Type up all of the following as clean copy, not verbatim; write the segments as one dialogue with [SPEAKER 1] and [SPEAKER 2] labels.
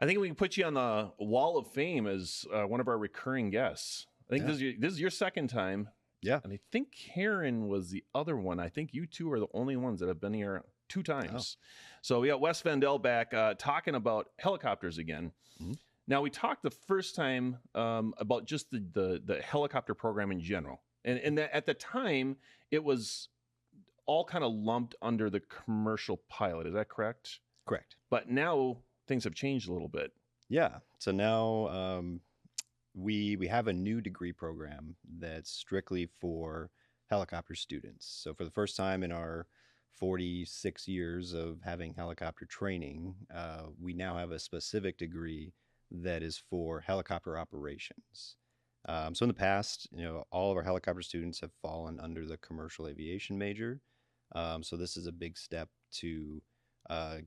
[SPEAKER 1] I think we can put you on the wall of fame as one of our recurring guests. I think this is your second time.
[SPEAKER 2] Yeah.
[SPEAKER 1] And I think Karen was the other one. I think you two are the only ones that have been here 2 times. Oh. So we got Wes Vandell back talking about helicopters again. Mm-hmm. Now, we talked the first time about just the helicopter program in general. And that at the time, it was all kind of lumped under the commercial pilot. Is that correct?
[SPEAKER 2] Correct.
[SPEAKER 1] But now things have changed a little bit.
[SPEAKER 2] Yeah. So now we have a new degree program that's strictly for helicopter students. So for the first time in our 46 years of having helicopter training, we now have a specific degree that is for helicopter operations. So in the past, all of our helicopter students have fallen under the commercial aviation major. So this is a big step to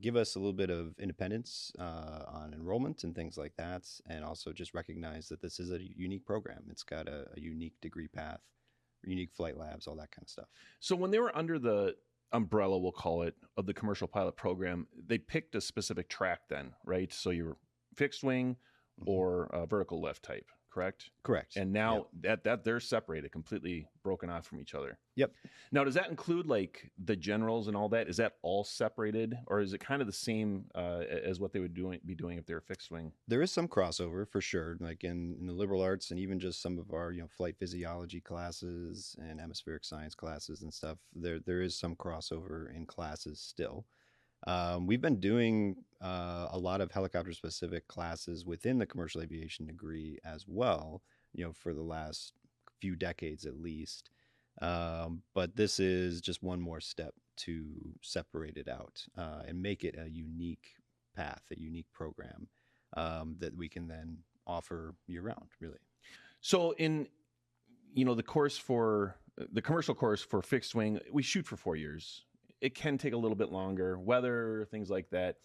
[SPEAKER 2] give us a little bit of independence on enrollment and things like that, and also just recognize that this is a unique program. It's got a unique degree path, unique flight labs, all that kind of stuff.
[SPEAKER 1] So when they were under the umbrella, we'll call it, of the commercial pilot program, they picked a specific track then, right? So you were fixed wing or vertical lift type, correct?
[SPEAKER 2] Correct.
[SPEAKER 1] And now that they're separated, completely broken off from each other.
[SPEAKER 2] Yep.
[SPEAKER 1] Now, does that include like the generals and all that? Is that all separated, or is it kind of the same as what they would be doing if they were fixed wing?
[SPEAKER 2] There is some crossover for sure, like in the liberal arts and even just some of our flight physiology classes and atmospheric science classes and stuff. There is some crossover in classes still. We've been doing a lot of helicopter-specific classes within the commercial aviation degree as well, for the last few decades at least. But this is just one more step to separate it out and make it a unique path, a unique program that we can then offer year-round, really.
[SPEAKER 1] So in the course for the commercial course for fixed wing, we shoot for 4 years. It can take a little bit longer, weather, things like that.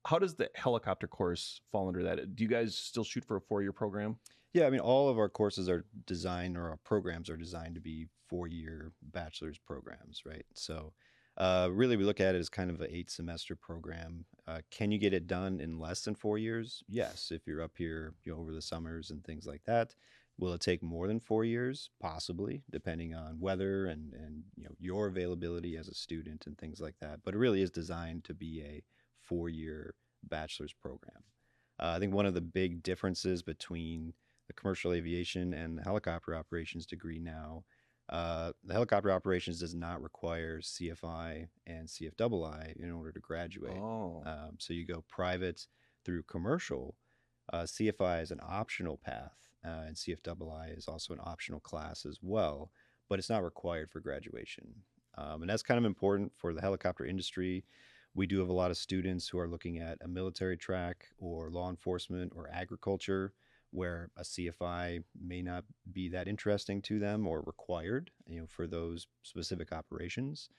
[SPEAKER 1] How does the helicopter course fall under that? Do you guys still shoot for a 4-year program?
[SPEAKER 2] Yeah, I mean, all of our courses are designed, or our programs are designed to be 4-year bachelor's programs, right? So really we look at it as kind of an 8-semester program. Can you get it done in less than 4 years? Yes, if you're up here over the summers and things like that. Will it take more than 4 years? Possibly, depending on weather and your availability as a student and things like that. But it really is designed to be a 4-year bachelor's program. I think one of the big differences between the commercial aviation and the helicopter operations degree now, the helicopter operations does not require CFI and CFII in order to graduate. So you go private through commercial. CFI is an optional path, and CFII is also an optional class as well, but it's not required for graduation. And that's kind of important for the helicopter industry. We do have a lot of students who are looking at a military track or law enforcement or agriculture, where a CFI may not be that interesting to them or required, for those specific operations.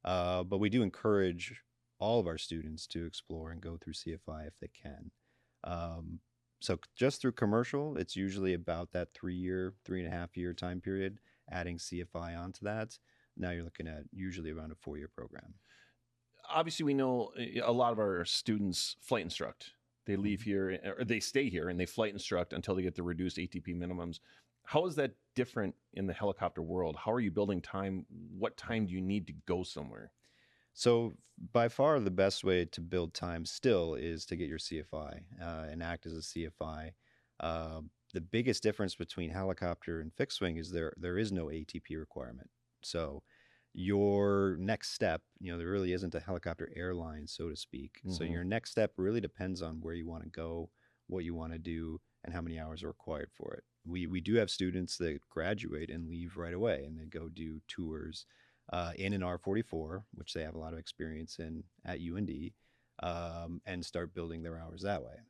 [SPEAKER 2] But we do encourage all of our students to explore and go through CFI if they can. So just through commercial, it's usually about that 3.5 year time period, adding CFI onto that. Now you're looking at usually around a 4-year program.
[SPEAKER 1] Obviously, we know a lot of our students flight instruct. They leave here, or they stay here, and they flight instruct until they get the reduced ATP minimums. How is that different in the helicopter world? How are you building time? What time do you need to go somewhere?
[SPEAKER 2] So by far the best way to build time still is to get your CFI and act as a CFI. The biggest difference between helicopter and fixed wing is there is no ATP requirement. So your next step, there really isn't a helicopter airline, so to speak. Mm-hmm. So your next step really depends on where you want to go, what you want to do, and how many hours are required for it. We do have students that graduate and leave right away, and they go do tours in an R44, which they have a lot of experience in at UND, and start building their hours that way.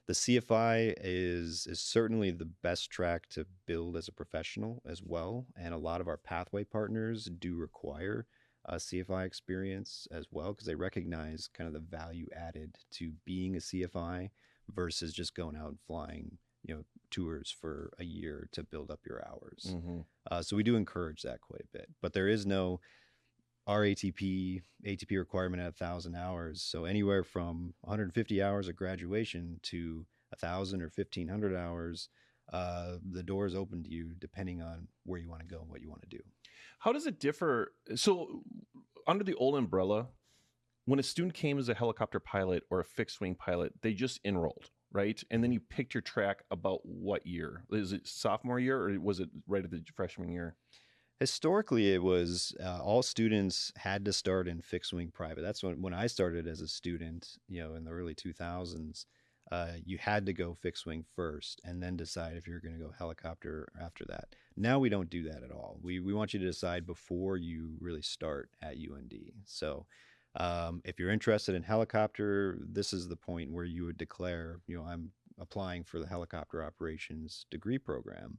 [SPEAKER 2] The CFI is certainly the best track to build as a professional as well, and a lot of our pathway partners do require a CFI experience as well, because they recognize kind of the value added to being a CFI versus just going out and flying tours for a year to build up your hours. Mm-hmm. So we do encourage that quite a bit, but there is no our ATP requirement at 1,000 hours. So anywhere from 150 hours at graduation to 1,000 or 1,500 hours, the door is open to you depending on where you want to go and what you want to do.
[SPEAKER 1] How does it differ? So under the old umbrella, when a student came as a helicopter pilot or a fixed wing pilot, they just enrolled, right? And then you picked your track about what year? Is it sophomore year or was it right at the freshman year?
[SPEAKER 2] Historically, it was all students had to start in fixed wing private. That's when I started as a student, in the early 2000s. You had to go fixed wing first and then decide if you're going to go helicopter after that. Now we don't do that at all. We want you to decide before you really start at UND. So if you're interested in helicopter, this is the point where you would declare, I'm applying for the helicopter operations degree program.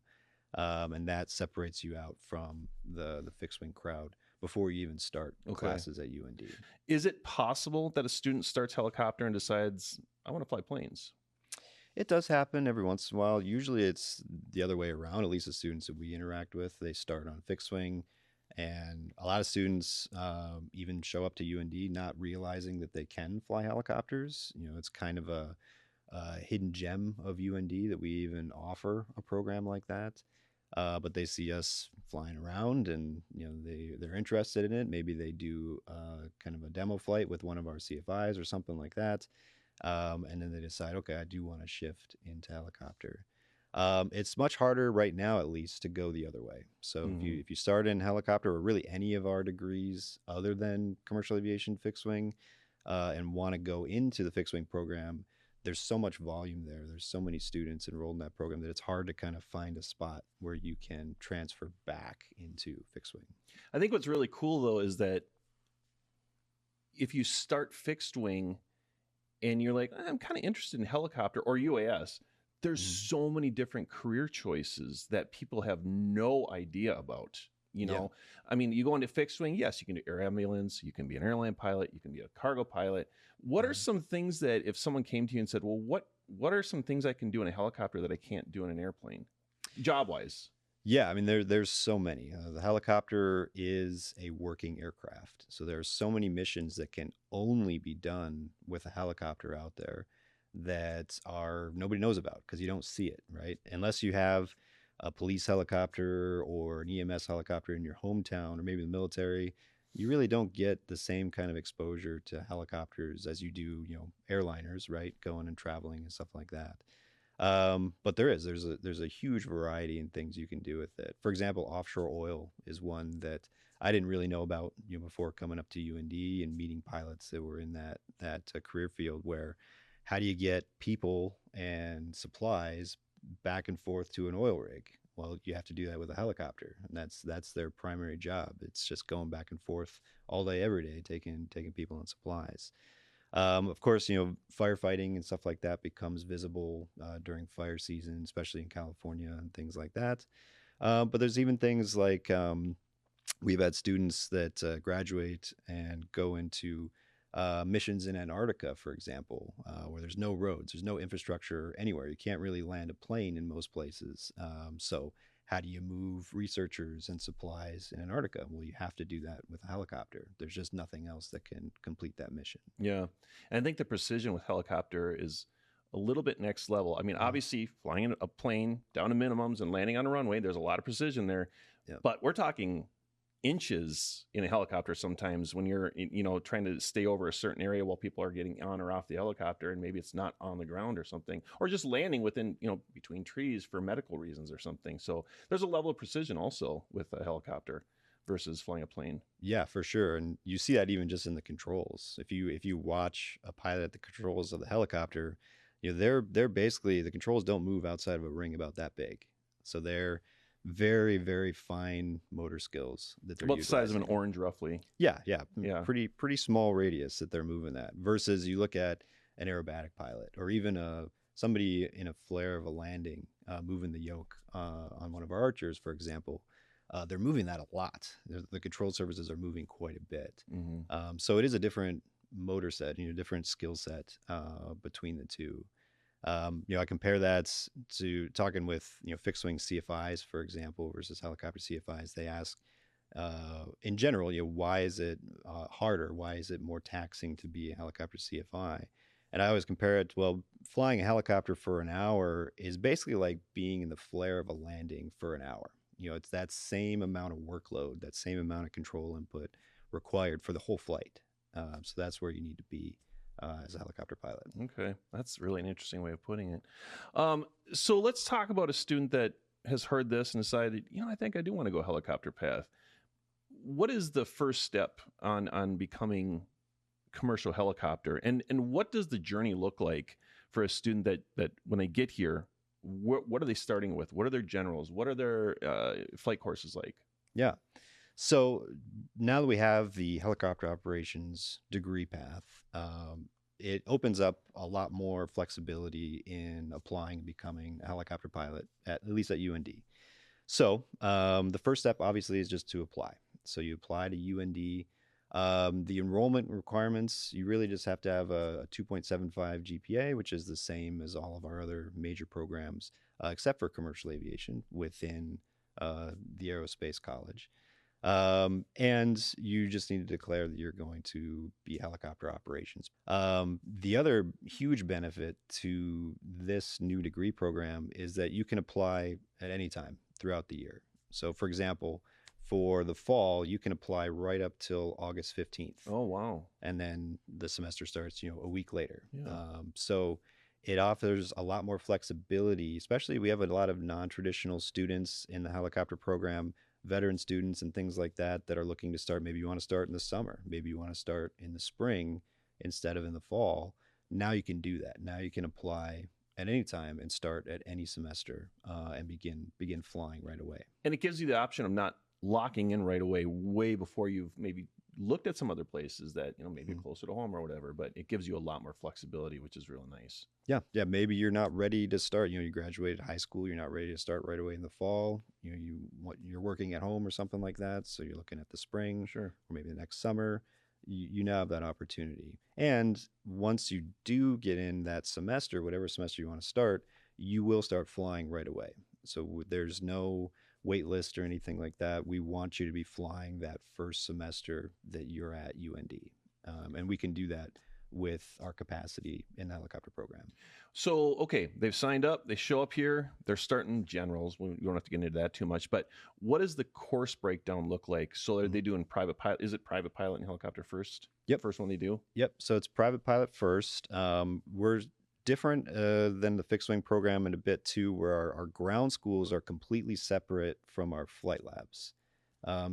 [SPEAKER 2] And that separates you out from the fixed wing crowd before you even start classes at UND.
[SPEAKER 1] Is it possible that a student starts helicopter and decides, I want to fly planes?
[SPEAKER 2] It does happen every once in a while. Usually it's the other way around. At least the students that we interact with, they start on fixed wing. And a lot of students even show up to UND not realizing that they can fly helicopters. It's kind of a hidden gem of UND that we even offer a program like that. But they see us flying around and, they're interested in it. Maybe they do kind of a demo flight with one of our CFIs or something like that. And then they decide, okay, I do want to shift into helicopter. It's much harder right now, at least, to go the other way. So if you start in helicopter or really any of our degrees other than commercial aviation fixed wing and want to go into the fixed wing program, there's so much volume there. There's so many students enrolled in that program that it's hard to kind of find a spot where you can transfer back into fixed wing.
[SPEAKER 1] I think what's really cool, though, is that if you start fixed wing and you're like, I'm kind of interested in helicopter or UAS, there's so many different career choices that people have no idea about. I mean, you go into fixed wing, yes, you can do air ambulance, you can be an airline pilot, you can be a cargo pilot. What are some things that if someone came to you and said, well, what are some things I can do in a helicopter that I can't do in an airplane, job-wise?
[SPEAKER 2] Yeah, I mean, there's so many. The helicopter is a working aircraft. So there's so many missions that can only be done with a helicopter out there that nobody knows about because you don't see it, right? Unless you have a police helicopter or an EMS helicopter in your hometown or maybe the military, you really don't get the same kind of exposure to helicopters as you do, airliners, right? Going and traveling and stuff like that. But there's a huge variety in things you can do with it. For example, offshore oil is one that I didn't really know about, before coming up to UND and meeting pilots that were in that career field where how do you get people and supplies back and forth to an oil rig? Well, you have to do that with a helicopter, and that's their primary job. It's just going back and forth all day, every day, taking people and supplies. Of course, firefighting and stuff like that becomes visible during fire season, especially in California and things like that. But there's even things like we've had students that graduate and go into missions in Antarctica, for example, where there's no roads, there's no infrastructure anywhere. You can't really land a plane in most places. So how do you move researchers and supplies in Antarctica? Well, you have to do that with a helicopter. There's just nothing else that can complete that mission.
[SPEAKER 1] Yeah. And I think the precision with helicopter is a little bit next level. I mean, obviously flying a plane down to minimums and landing on a runway, there's a lot of precision there, but we're talking inches in a helicopter sometimes when you're trying to stay over a certain area while people are getting on or off the helicopter and maybe it's not on the ground or something, or just landing within between trees for medical reasons or something. So there's a level of precision also with a helicopter versus flying a plane.
[SPEAKER 2] Yeah, for sure. And you see that even just in the controls. If you watch a pilot at the controls of the helicopter, they're basically, the controls don't move outside of a ring about that big. So they're very, very fine motor skills that they're
[SPEAKER 1] about the size of an orange, roughly.
[SPEAKER 2] Yeah. Pretty small radius that they're moving that. Versus you look at an aerobatic pilot or even somebody in a flare of a landing moving the yoke on one of our archers, for example. They're moving that a lot. The control surfaces are moving quite a bit. So it is a different motor set, different skill set between the two. I compare that to talking with, fixed wing CFIs, for example, versus helicopter CFIs. They ask, in general, why is it harder? Why is it more taxing to be a helicopter CFI? And I always compare it to, well, flying a helicopter for an hour is basically like being in the flare of a landing for an hour. It's that same amount of workload, that same amount of control input required for the whole flight. So that's where you need to be as a helicopter pilot.
[SPEAKER 1] Okay, that's really an interesting way of putting it. So let's talk about a student that has heard this and decided, I think I do want to go helicopter path. What is the first step on becoming commercial helicopter, and what does the journey look like for a student that when they get here, what are they starting with? What are their generals? What are their flight courses like?
[SPEAKER 2] Yeah. So now that we have the helicopter operations degree path, it opens up a lot more flexibility in applying and becoming a helicopter pilot, at least at UND. So the first step, obviously, is just to apply. So you apply to UND. The enrollment requirements, you really just have to have a 2.75 GPA, which is the same as all of our other major programs, except for commercial aviation within the aerospace college. And you just need to declare that you're going to be helicopter operations. The other huge benefit to this new degree program is that you can apply at any time throughout the year. So, for example, for the fall, you can apply right up till August 15th.
[SPEAKER 1] Oh, wow.
[SPEAKER 2] And then the semester starts, a week later.
[SPEAKER 1] Yeah.
[SPEAKER 2] So it offers a lot more flexibility, especially we have a lot of non-traditional students in the helicopter program, veteran students and things like that are looking to start. Maybe you want to start in the summer. Maybe you want to start in the spring instead of in the fall. Now you can do that. Now you can apply at any time and start at any semester and begin flying right away.
[SPEAKER 1] And it gives you the option of not locking in right away, way before you've maybe looked at some other places that, maybe closer to home or whatever, but it gives you a lot more flexibility, which is really nice.
[SPEAKER 2] Yeah. Maybe you're not ready to start. You graduated high school. You're not ready to start right away in the fall. You're working at home or something like that. So you're looking at the spring,
[SPEAKER 1] sure,
[SPEAKER 2] or maybe the next summer. You now have that opportunity. And once you do get in that semester, whatever semester you want to start, you will start flying right away. So there's no wait list or anything like that. We want you to be flying that first semester that you're at UND. And we can do that with our capacity in the helicopter program.
[SPEAKER 1] So, okay, they've signed up, they show up here, they're starting generals. We don't have to get into that too much, but what does the course breakdown look like? So are they doing private pilot? Is it private pilot and helicopter first?
[SPEAKER 2] Yep.
[SPEAKER 1] First one they do?
[SPEAKER 2] Yep. So it's private pilot first. We're different than the fixed wing program in a bit too, where our ground schools are completely separate from our flight labs.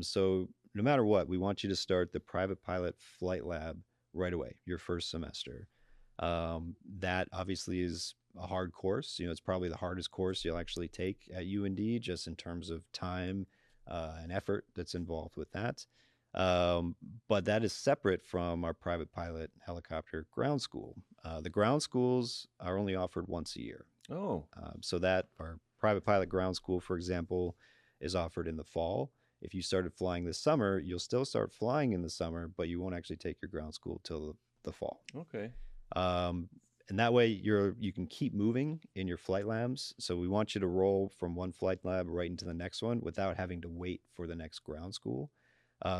[SPEAKER 2] So no matter what, we want you to start the private pilot flight lab right away, your first semester. That obviously is a hard course. It's probably the hardest course you'll actually take at UND, just in terms of time and effort that's involved with that. But that is separate from our private pilot helicopter ground school. The ground schools are only offered once a year.
[SPEAKER 1] Oh.
[SPEAKER 2] So that our private pilot ground school, for example, is offered in the fall. If you started flying this summer, you'll still start flying in the summer, but you won't actually take your ground school till the fall.
[SPEAKER 1] Okay.
[SPEAKER 2] And that way you can keep moving in your flight labs. So we want you to roll from one flight lab right into the next one without having to wait for the next ground school.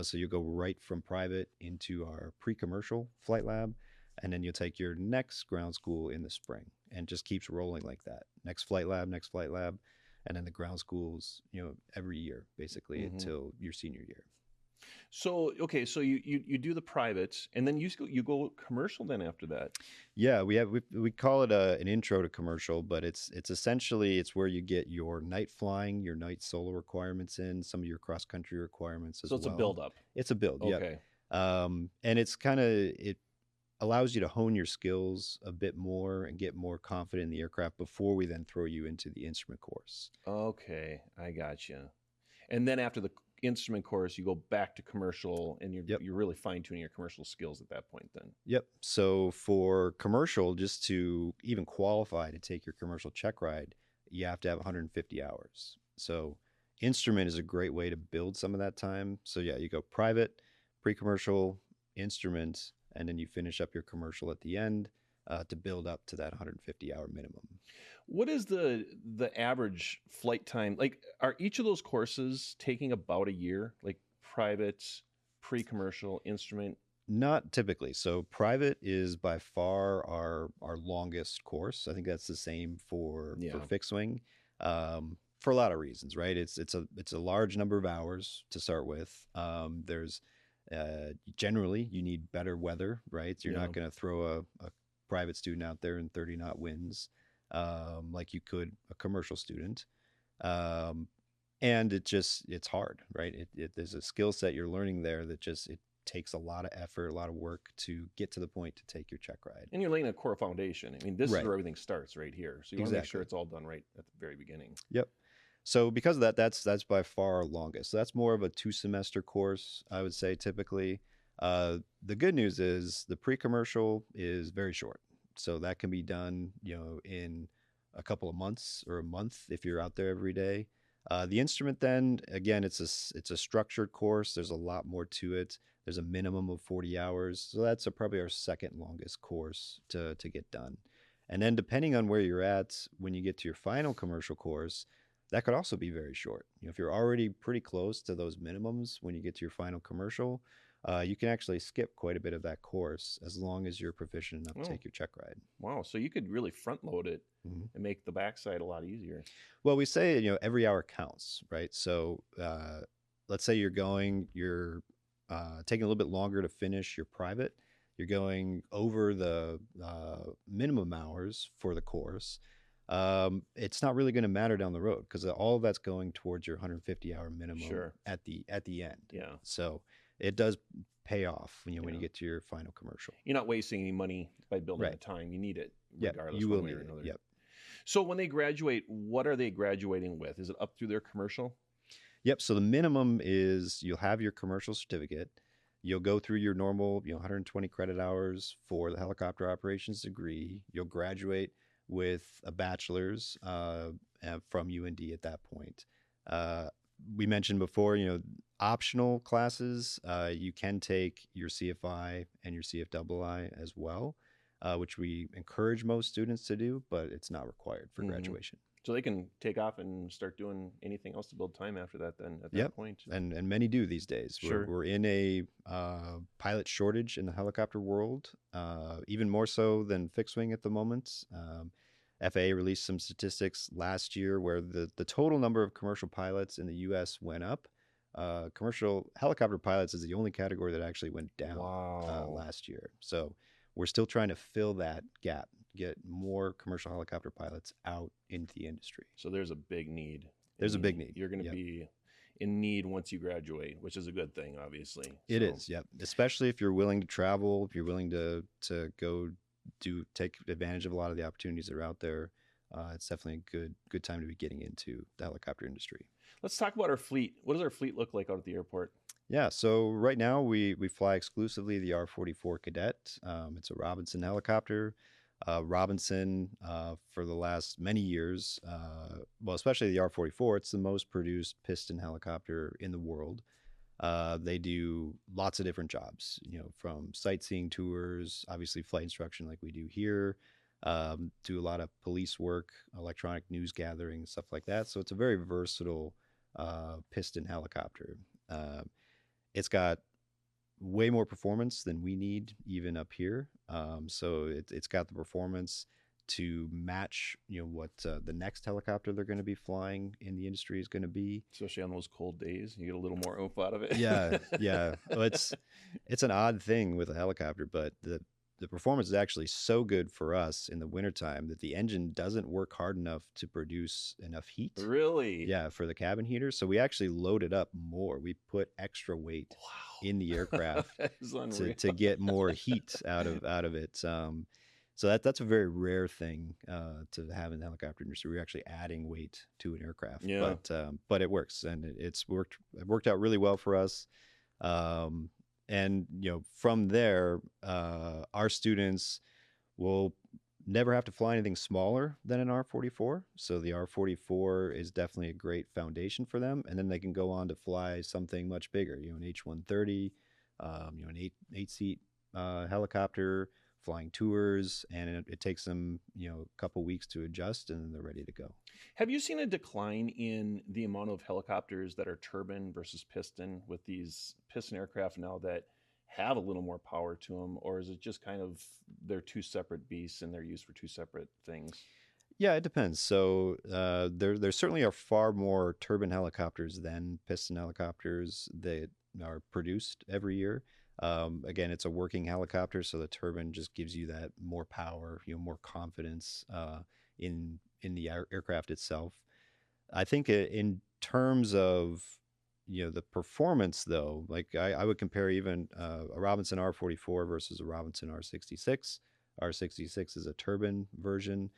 [SPEAKER 2] So you'll go right from private into our pre-commercial flight lab, and then you'll take your next ground school in the spring, and just keeps rolling like that. Next flight lab, and then the ground schools, every year basically until your senior year.
[SPEAKER 1] So, okay, so you do the private, and then you go commercial then after that.
[SPEAKER 2] Yeah, we call it an intro to commercial, but it's essentially where you get your night flying, your night solo requirements in, some of your cross country requirements as well.
[SPEAKER 1] So it's a build up.
[SPEAKER 2] It's a build,
[SPEAKER 1] okay.
[SPEAKER 2] Yeah. And it allows you to hone your skills a bit more and get more confident in the aircraft before we then throw you into the instrument course.
[SPEAKER 1] Okay, I gotcha. And then after the instrument course, you go back to commercial, and you're really fine-tuning your commercial skills at that point then.
[SPEAKER 2] Yep. So for commercial, just to even qualify to take your commercial check ride, you have to have 150 hours. So instrument is a great way to build some of that time. So yeah, you go private, pre-commercial, instrument, and then you finish up your commercial at the end to build up to that 150-hour minimum.
[SPEAKER 1] What is the average flight time? Like, are each of those courses taking about a year? Like private, pre-commercial, instrument?
[SPEAKER 2] Not typically. So private is by far our longest course. I think that's the same for
[SPEAKER 1] Yeah.
[SPEAKER 2] fixed wing, for a lot of reasons, right? It's a large number of hours to start with. There's generally you need better weather, right? You're
[SPEAKER 1] Yeah.
[SPEAKER 2] not going to throw a private student out there in 30 knot winds, like you could a commercial student. And it's hard, right? There's a skill set you're learning there that just it takes a lot of effort, a lot of work to get to the point to take your check ride.
[SPEAKER 1] And you're laying a core foundation. I mean, this
[SPEAKER 2] Right.
[SPEAKER 1] is where everything starts, right here. So you want to make sure
[SPEAKER 2] Exactly.
[SPEAKER 1] it's all done right at the very beginning.
[SPEAKER 2] Yep. So because of that, that's by far our longest. So that's more of a 2-semester course, I would say typically. The good news is the pre-commercial is very short. So that can be done, in a couple of months or a month if you're out there every day. The instrument then, again, it's a structured course. There's a lot more to it. There's a minimum of 40 hours. So that's probably our second longest course to get done. And then depending on where you're at, when you get to your final commercial course, that could also be very short. If you're already pretty close to those minimums when you get to your final commercial, you can actually skip quite a bit of that course as long as you're proficient enough to take your check ride.
[SPEAKER 1] Wow. So you could really front load it
[SPEAKER 2] Mhm.
[SPEAKER 1] and make the backside a lot easier.
[SPEAKER 2] Well, we say, every hour counts, right? So let's say you're taking a little bit longer to finish your private. You're going over the minimum hours for the course. It's not really going to matter down the road because all of that's going towards your 150-hour minimum
[SPEAKER 1] Sure.
[SPEAKER 2] at the end.
[SPEAKER 1] Yeah.
[SPEAKER 2] So it does pay off when you
[SPEAKER 1] Yeah.
[SPEAKER 2] get to your final commercial.
[SPEAKER 1] You're not wasting any money by building
[SPEAKER 2] Right.
[SPEAKER 1] the time. You need it
[SPEAKER 2] Yeah,
[SPEAKER 1] regardless
[SPEAKER 2] you
[SPEAKER 1] one
[SPEAKER 2] will
[SPEAKER 1] way
[SPEAKER 2] need
[SPEAKER 1] or
[SPEAKER 2] it.
[SPEAKER 1] another.
[SPEAKER 2] Yep.
[SPEAKER 1] So when they graduate, what are they graduating with? Is it up through their commercial?
[SPEAKER 2] Yep. So the minimum is you'll have your commercial certificate. You'll go through your normal, 120 credit hours for the helicopter operations degree. You'll graduate with a bachelor's from UND at that point. We mentioned before, optional classes. You can take your CFI and your CFII as well, which we encourage most students to do, but it's not required for
[SPEAKER 1] Mhm.
[SPEAKER 2] graduation.
[SPEAKER 1] So they can take off and start doing anything else to build time after that then at that
[SPEAKER 2] Yep.
[SPEAKER 1] point.
[SPEAKER 2] And many do these days.
[SPEAKER 1] Sure.
[SPEAKER 2] We're in a pilot shortage in the helicopter world, even more so than fixed wing at the moment. FAA released some statistics last year where the total number of commercial pilots in the U.S. went up. Commercial helicopter pilots is the only category that actually went down
[SPEAKER 1] Wow.
[SPEAKER 2] last year. So we're still trying to fill that gap, get more commercial helicopter pilots out into the industry.
[SPEAKER 1] So there's a big need.
[SPEAKER 2] There's a big need.
[SPEAKER 1] You're going to
[SPEAKER 2] Yep.
[SPEAKER 1] be in need once you graduate, which is a good thing, obviously.
[SPEAKER 2] It
[SPEAKER 1] So-
[SPEAKER 2] is, yep. Especially if you're willing to travel, if you're willing to go take advantage of a lot of the opportunities that are out there. It's definitely a good time to be getting into the helicopter industry.
[SPEAKER 1] Let's talk about our fleet. What does our fleet look like out at the airport?
[SPEAKER 2] Yeah, so right now we fly exclusively the R-44 Cadet. It's a Robinson helicopter. Robinson, for the last many years, well, especially the R-44, it's the most produced piston helicopter in the world. They do lots of different jobs, from sightseeing tours, obviously flight instruction like we do here, do a lot of police work, electronic news gathering, stuff like that. So it's a very versatile piston helicopter. It's got way more performance than we need even up here. So it's got the performance to match, what the next helicopter they're going to be flying in the industry is going to be.
[SPEAKER 1] Especially on those cold days, you get a little more oomph out of it.
[SPEAKER 2] Yeah. Well, it's an odd thing with a helicopter, but the performance is actually so good for us in the wintertime that the engine doesn't work hard enough to produce enough heat.
[SPEAKER 1] Really?
[SPEAKER 2] Yeah, for the cabin heater. So we actually loaded up more. We put extra weight in the aircraft
[SPEAKER 1] That is unreal.
[SPEAKER 2] to get more heat out of it. So that's a very rare thing to have in the helicopter industry. We're actually adding weight to an aircraft.
[SPEAKER 1] Yeah.
[SPEAKER 2] But it works, and it worked out really well for us. And from there, our students will never have to fly anything smaller than an R-44. So the R-44 is definitely a great foundation for them, and then they can go on to fly something much bigger. An H-130, an eight-seat helicopter, flying tours, and it takes them, a couple weeks to adjust, and then they're ready to go.
[SPEAKER 1] Have you seen a decline in the amount of helicopters that are turbine versus piston with these piston aircraft now that have a little more power to them, or is it just kind of they're two separate beasts and they're used for two separate things?
[SPEAKER 2] Yeah, it depends. So there certainly are far more turbine helicopters than piston helicopters that are produced every year. Again, it's a working helicopter, so the turbine just gives you that more power, more confidence in the aircraft itself. I think in terms of the performance, though, like I would compare even a Robinson R44 versus a Robinson R66. R66 is a turbine version.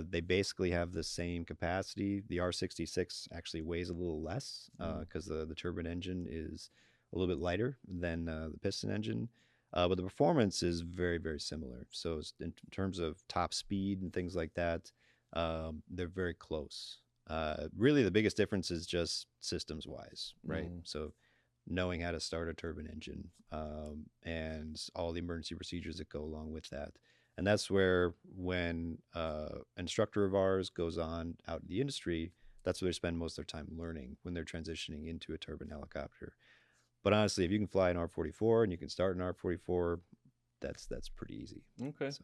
[SPEAKER 2] They basically have the same capacity. The R66 actually weighs a little less because the turbine engine is a little bit lighter than the piston engine. But the performance is very, very similar. So in terms of top speed and things like that, they're very close. Really, the biggest difference is just systems wise, right? So knowing how to start a turbine engine and all the emergency procedures that go along with that. And that's where when an instructor of ours goes on out in the industry, that's where they spend most of their time learning when they're transitioning into a turbine helicopter. But honestly, if you can fly an R44 and you can start an R44, that's pretty easy.
[SPEAKER 1] Okay.
[SPEAKER 2] So.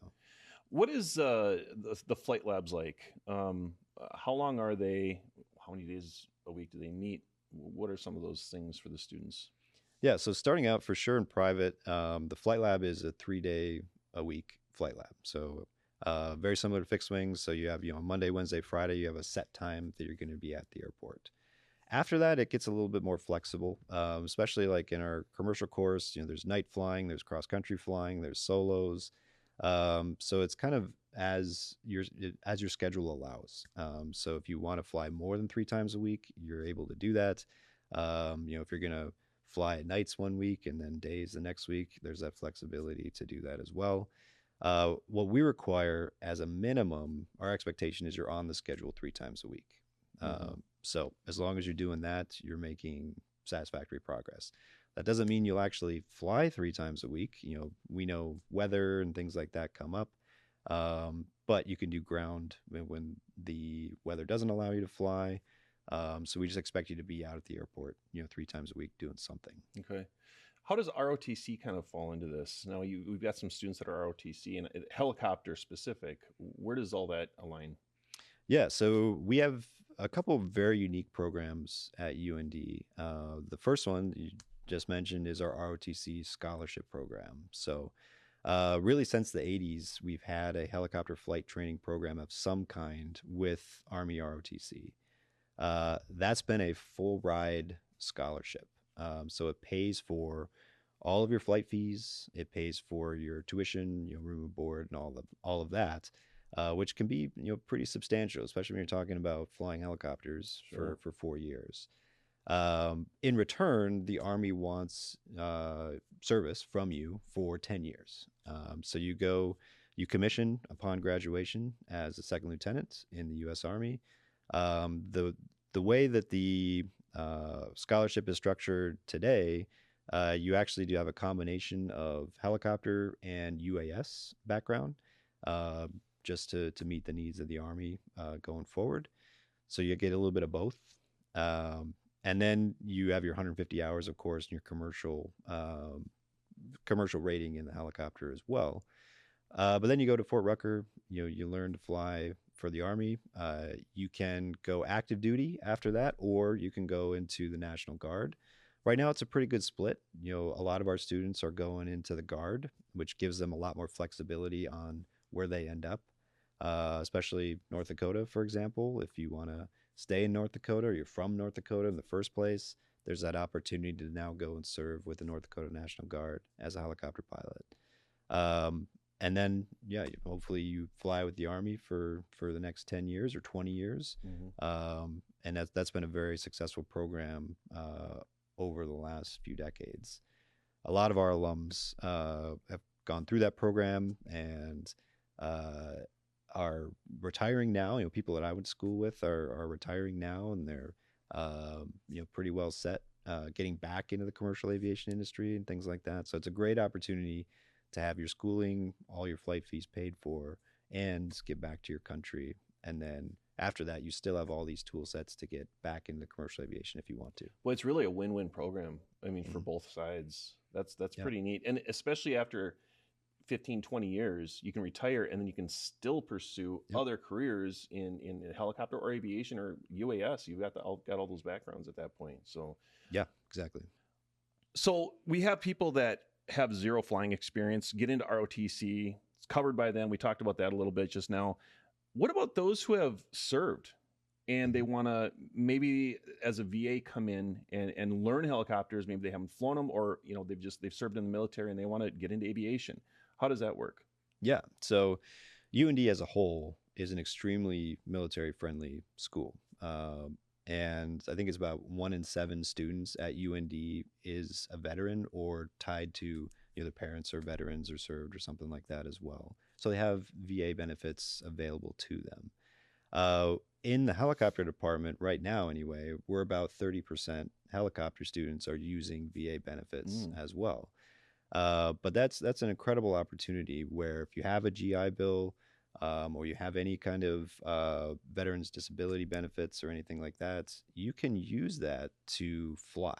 [SPEAKER 1] What is the flight labs like? How long are they? How many days a week do they meet? What are some of those things for the students?
[SPEAKER 2] Yeah, so starting out for sure in private, the flight lab is a 3-day a week flight lab. So very similar to fixed wings. So you have, Monday, Wednesday, Friday, you have a set time that you're going to be at the airport. After that, it gets a little bit more flexible, especially like in our commercial course. There's night flying, there's cross country flying, there's solos. So it's kind of as your schedule allows. So if you want to fly more than 3 times a week, you're able to do that. If you're going to fly at nights one week and then days the next week, there's that flexibility to do that as well. What we require as a minimum, our expectation is you're on the schedule 3 times a week. So as long as you're doing that, you're making satisfactory progress. That doesn't mean you'll actually fly 3 times a week. We know weather and things like that come up. But you can do ground when the weather doesn't allow you to fly. So we just expect you to be out at the airport, 3 times a week doing something.
[SPEAKER 1] Okay. How does ROTC kind of fall into this? Now we've got some students that are ROTC and helicopter specific. Where does all that align?
[SPEAKER 2] Yeah, so we have a couple of very unique programs at UND. The first one you just mentioned is our ROTC scholarship program. So really since the 80s, we've had a helicopter flight training program of some kind with Army ROTC. That's been a full ride scholarship. So it pays for all of your flight fees. It pays for your tuition, room and board, and all of that. Which can be pretty substantial, especially when you're talking about flying helicopters for 4 years. In return, the Army wants service from you for 10 years. So you commission upon graduation as a second lieutenant in the U.S. Army. The way that the scholarship is structured today, you actually do have a combination of helicopter and UAS background. Just to meet the needs of the Army going forward. So you get a little bit of both. And then you have your 150 hours, of course, in your commercial rating in the helicopter as well. But then you go to Fort Rucker, you learn to fly for the Army. You can go active duty after that, or you can go into the National Guard. Right now, it's a pretty good split. A lot of our students are going into the Guard, which gives them a lot more flexibility on where they end up. Especially North Dakota, for example. If you want to stay in North Dakota or you're from North Dakota in the first place, there's that opportunity to now go and serve with the North Dakota National Guard as a helicopter pilot. And then, hopefully you fly with the Army for the next 10 years or 20 years. And that's been a very successful program over the last few decades. A lot of our alums have gone through that program and are retiring now. People that I went to school with are retiring now, and they're pretty well set getting back into the commercial aviation industry and things like that. So it's a great opportunity to have your schooling, all your flight fees paid for, and get back to your country. And then after that, you still have all these tool sets to get back into commercial aviation if you want to.
[SPEAKER 1] Well, it's really a win-win program. I mean, for both sides. That's
[SPEAKER 2] Yeah.
[SPEAKER 1] pretty neat. And especially after 15, 20 years, you can retire and then you can still pursue other careers in helicopter or aviation or UAS. You've got all those backgrounds at that point. So
[SPEAKER 2] Yeah, exactly.
[SPEAKER 1] So we have people that have zero flying experience, get into ROTC. It's covered by them. We talked about that a little bit just now. What about those who have served and they want to maybe as a VA come in and learn helicopters? Maybe they haven't flown them, or they've served in the military and they want to get into aviation. How does that work?
[SPEAKER 2] Yeah. So UND as a whole is an extremely military friendly school. And I think it's about 1 in 7 students at UND is a veteran or tied to, their parents are veterans or served or something like that as well. So they have VA benefits available to them. In the helicopter department right now, anyway, we're about 30% helicopter students are using VA benefits as well. But that's an incredible opportunity where if you have a GI Bill, or you have any kind of veterans disability benefits or anything like that, you can use that to fly.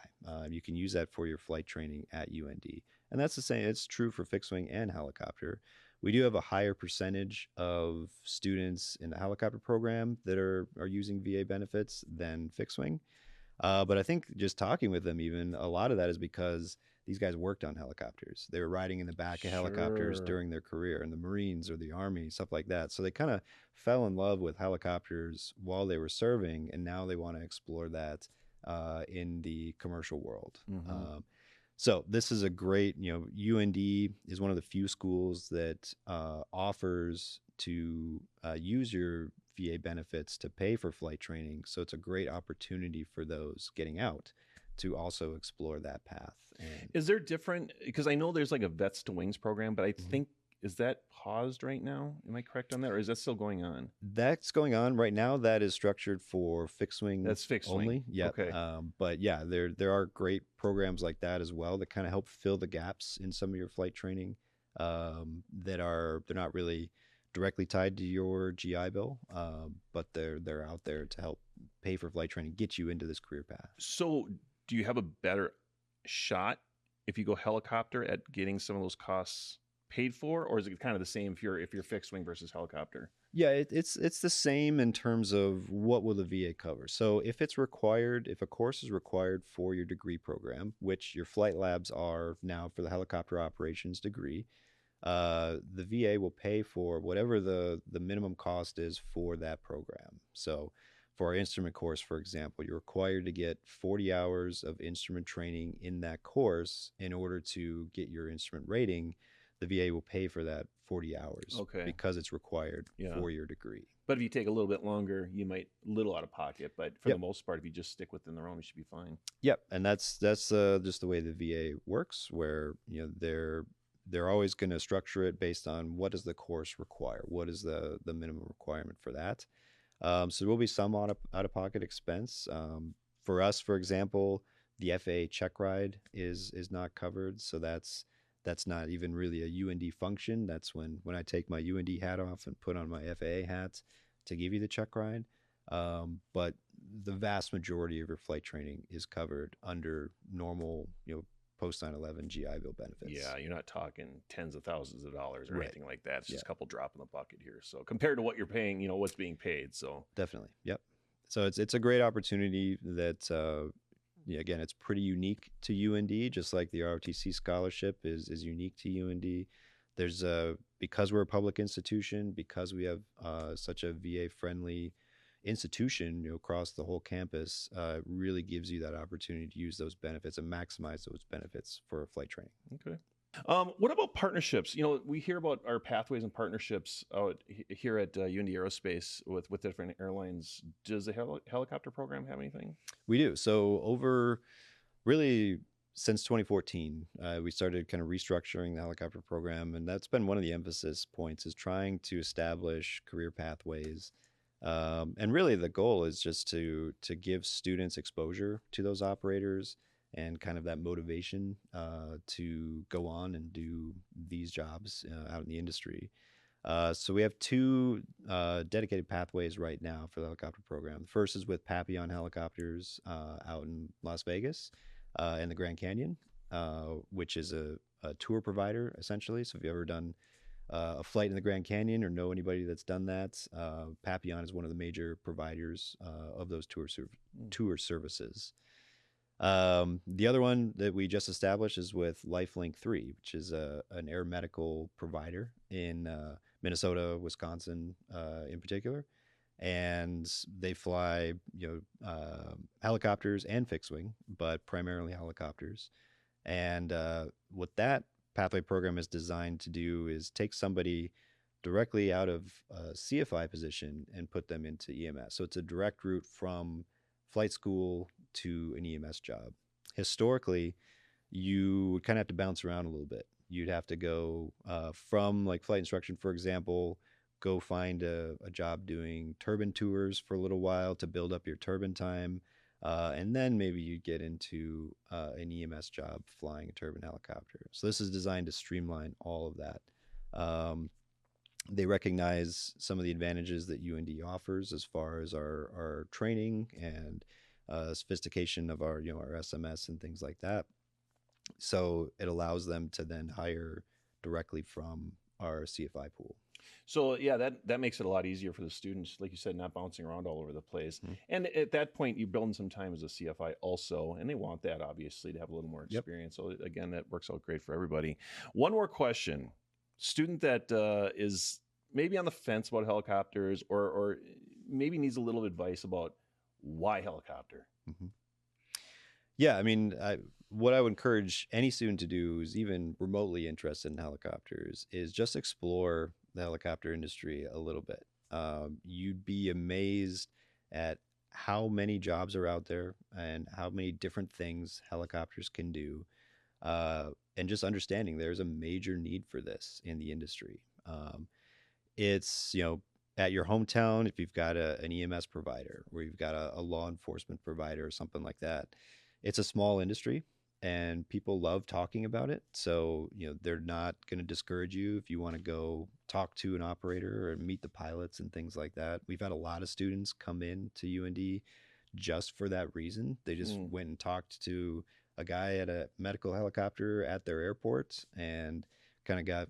[SPEAKER 2] You can use that for your flight training at UND. And that's the same. It's true for fixed wing and helicopter. We do have a higher percentage of students in the helicopter program that are using VA benefits than fixed wing. But I think just talking with them, even a lot of that is because these guys worked on helicopters. They were riding in the back of helicopters during their career in the Marines or the Army, stuff like that. So they kind of fell in love with helicopters while they were serving, and now they want to explore that in the commercial world. So this is a great, UND is one of the few schools that offers to use your VA benefits to pay for flight training. So it's a great opportunity for those getting out to also explore that path. And
[SPEAKER 1] is there different, because I know there's like a Vets to Wings program, but I think, is that paused right now? Am I correct on that? Or is that still going on?
[SPEAKER 2] That's going on right now. That is structured for fixed wing.
[SPEAKER 1] That's fixed
[SPEAKER 2] only.
[SPEAKER 1] Wing.
[SPEAKER 2] Yeah.
[SPEAKER 1] Okay.
[SPEAKER 2] But yeah, there are great programs like that as well that kind of help fill the gaps in some of your flight training they're not really directly tied to your GI Bill, but they're out there to help pay for flight training, get you into this career path.
[SPEAKER 1] So do you have a better shot if you go helicopter at getting some of those costs paid for, or is it kind of the same if you're fixed wing versus helicopter?
[SPEAKER 2] Yeah, it's the same in terms of what will the VA cover. So if it's required, if a course is required for your degree program, which your flight labs are now for the helicopter operations degree, the VA will pay for whatever the minimum cost is for that program. So for our instrument course, for example, you're required to get 40 hours of instrument training in that course in order to get your instrument rating. The VA will pay for that 40 hours because it's required for your degree.
[SPEAKER 1] But if you take a little bit longer, you might little out of pocket. But for the most part, if you just stick within their own, you should be fine.
[SPEAKER 2] Yep, and that's just the way the VA works, where they're always going to structure it based on what does the course require, what is the minimum requirement for that. So there will be some out of pocket expense. For us, for example, the FAA check ride is not covered, so that's not even really a UND function. That's when I take my UND hat off and put on my FAA hat to give you the check ride. But the vast majority of your flight training is covered under normal, post 9/11 GI Bill benefits.
[SPEAKER 1] Yeah, you're not talking tens of thousands of dollars or anything like that. It's just a couple drop in the bucket here. So compared to what you're paying, what's being paid. So
[SPEAKER 2] definitely, yep. So it's a great opportunity that. Again, it's pretty unique to UND, just like the ROTC scholarship is unique to UND. There's because we're a public institution, because we have such a VA-friendly institution across the whole campus, really gives you that opportunity to use those benefits and maximize those benefits for flight training.
[SPEAKER 1] Okay. What about partnerships? We hear about our pathways and partnerships out here at UND Aerospace with different airlines. Does the helicopter program have anything?
[SPEAKER 2] We do. So over really since 2014, we started kind of restructuring the helicopter program, and that's been one of the emphasis points is trying to establish career pathways. And really the goal is just to give students exposure to those operators and kind of that motivation to go on and do these jobs out in the industry. So we have two dedicated pathways right now for the helicopter program. The first is with Papillon Helicopters out in Las Vegas in the Grand Canyon, which is a tour provider essentially. So if you've ever done a flight in the Grand Canyon or know anybody that's done that, Papillon is one of the major providers of those tour services. The other one that we just established is with Lifelink 3, which is an air medical provider in Minnesota, Wisconsin, in particular, and they fly helicopters and fixed wing, but primarily helicopters. And what that pathway program is designed to do is take somebody directly out of a CFI position and put them into EMS. So it's a direct route from flight school to an EMS job. Historically, you would kind of have to bounce around a little bit. You'd have to go from like flight instruction, for example, go find a job doing turbine tours for a little while to build up your turbine time. And then maybe you'd get into an EMS job flying a turbine helicopter. So this is designed to streamline all of that. They recognize some of the advantages that UND offers as far as our training and sophistication of our SMS and things like that. So it allows them to then hire directly from our CFI pool.
[SPEAKER 1] So yeah, that makes it a lot easier for the students, like you said, not bouncing around all over the place. Mm-hmm. And at that point, you build in some time as a CFI also, and they want that obviously to have a little more experience. Yep. So again, that works out great for everybody. One more question: student that is maybe on the fence about helicopters, or maybe needs a little advice about why helicopter.
[SPEAKER 2] Mm-hmm. Yeah, I mean, what I would encourage any student to do who's even remotely interested in helicopters is just explore the helicopter industry a little bit. You'd be amazed at how many jobs are out there and how many different things helicopters can do. And just understanding there's a major need for this in the industry. It's, at your hometown, if you've got an EMS provider or you've got a law enforcement provider or something like that, it's a small industry and people love talking about it. So, they're not going to discourage you if you want to go talk to an operator or meet the pilots and things like that. We've had a lot of students come in to UND just for that reason. They just went and talked to a guy at a medical helicopter at their airport and kind of got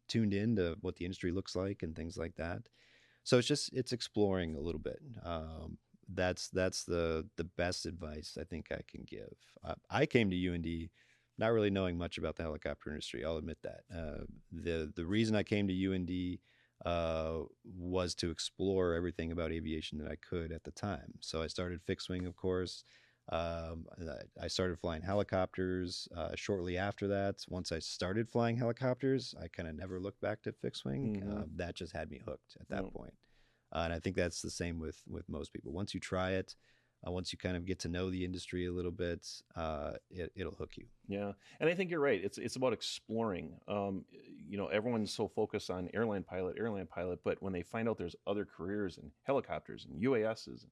[SPEAKER 2] tuned in to what the industry looks like and things like that. So it's exploring a little bit. That's the best advice I think I can give. I came to UND not really knowing much about the helicopter industry. I'll admit that. The reason I came to UND was to explore everything about aviation that I could at the time. So I started fixed wing, of course. I started flying helicopters shortly after that. Once I started flying helicopters, I kind of never looked back to fixed wing. Mm-hmm. That just had me hooked at that point. And I think that's the same with most people. Once you try it, once you kind of get to know the industry a little bit, it'll hook you.
[SPEAKER 1] Yeah, and I think you're right. It's about exploring. Everyone's so focused on airline pilot, but when they find out there's other careers in helicopters and UASs and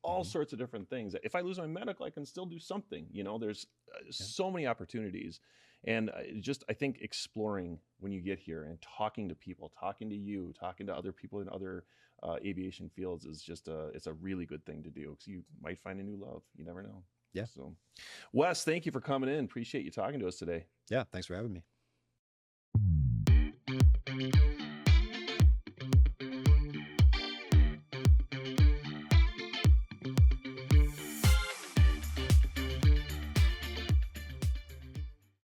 [SPEAKER 1] all sorts of different things. If I lose my medical, I can still do something. There's so many opportunities. And I think exploring when you get here and talking to people, talking to you, talking to other people in other aviation fields is it's a really good thing to do because you might find a new love. You never know.
[SPEAKER 2] Yeah.
[SPEAKER 1] So, Wes, thank you for coming in. Appreciate you talking to us today.
[SPEAKER 2] Yeah. Thanks for having me.